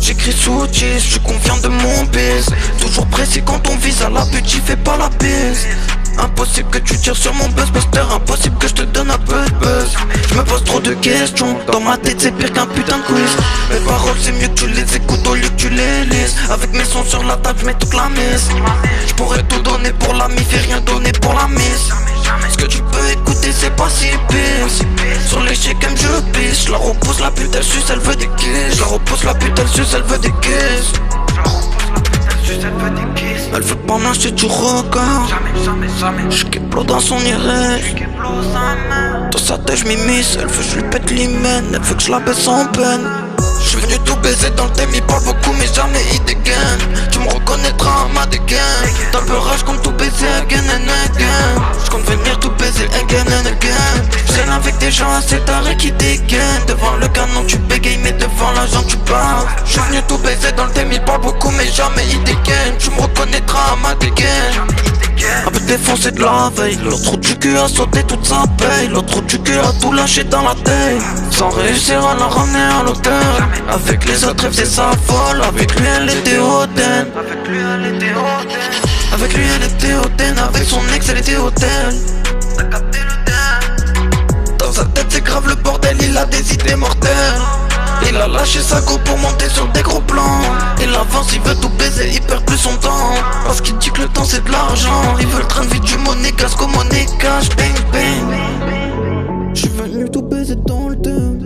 J'écris sous 10, je suis confiant de mon biz. Toujours précis quand on vise à la butte, j'y fais pas la bise. Impossible que tu tires sur mon buzzbuster, impossible que je te donne un peu de buzz. Je me pose trop de questions, dans ma tête c'est pire qu'un putain de quiz. Mes paroles c'est mieux que tu les écoutes au lieu que tu les lises. Avec mes sons sur la table, je mets toute la mise. Je pourrais tout donner pour la mif et rien donner pour la mise. Ce que tu peux écouter c'est pas si pire. Sur l'échec comme je pisse, je la repose la pute, elle suce, elle veut des kisses. Je la repose la pute, elle suce, elle veut des kisses. Elle veut pas m'acheter du regard. J'kip l'eau dans son irège. Dans sa tête j'm'immisce. Elle veut que je lui pète l'hymen. Elle veut que je la baisse en peine. J'suis venu tout baiser dans le thème. Il parle beaucoup mais jamais il dégaine. Tu me reconnaîtras à ma dégaine. Dans le rage comme tout baiser again and again. J'compte venir tout baiser again and again. J'scène avec des gens assez tarés qui dégainent. Devant le canon tu bégayes mais devant l'agent tu parles. J'suis venu tout baiser dans le thème. Il parle beaucoup mais jamais il dégaine. Tu me reconnaîtras à ma dégaine. Un peu défoncé de la veille. L'autre trou du cul a sauté toute sa paye. L'autre trou du cul a tout lâché dans la tête. Sans réussir à la ramener à l'hôtel. Avec les autres elle faisait sa folle. Avec lui elle était hautaine. Avec lui elle était hautaine. Avec son ex elle était hôtel. Dans sa tête c'est grave le bordel. Il a des idées mortelles. Il a lâché sa go pour monter sur des gros plans. Il avance, il veut tout baiser, il perd plus son temps. Parce qu'il dit que le temps c'est de l'argent. Il veut le train de vie du monégasque au money cash, bang bang. J'suis venu tout baiser dans le thème.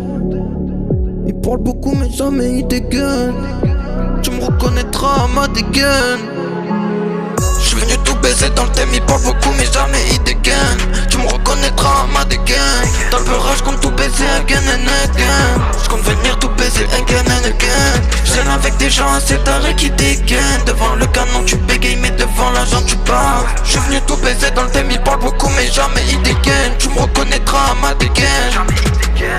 Il parle beaucoup mais jamais il dégaine. Tu me reconnaîtras à ma dégaine. J'suis venu tout baiser dans le thème. Il parle beaucoup mais jamais il dégaine. Tu me reconnaîtras à ma dégaine. Dans le rage comme tout baiser again and again. J'compte venir tout baiser again and again. J'scène avec des gens assez tarés qui dégainent. Devant le canon tu bégayes mais devant l'agent tu parles. J'suis venu tout baiser dans le thème. Il parle beaucoup mais jamais il dégaine. Tu me reconnaîtras à ma dégaine.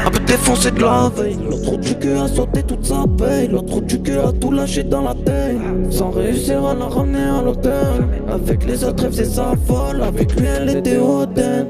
Un peu défoncé de la veille. L'autre trou du cul a sauté toute sa paye. L'autre trou du cul a tout lâché dans la tête. Sans réussir à la ramener à l'hôtel. Avec les autres elle faisait sa folle. Avec lui elle était hautaine.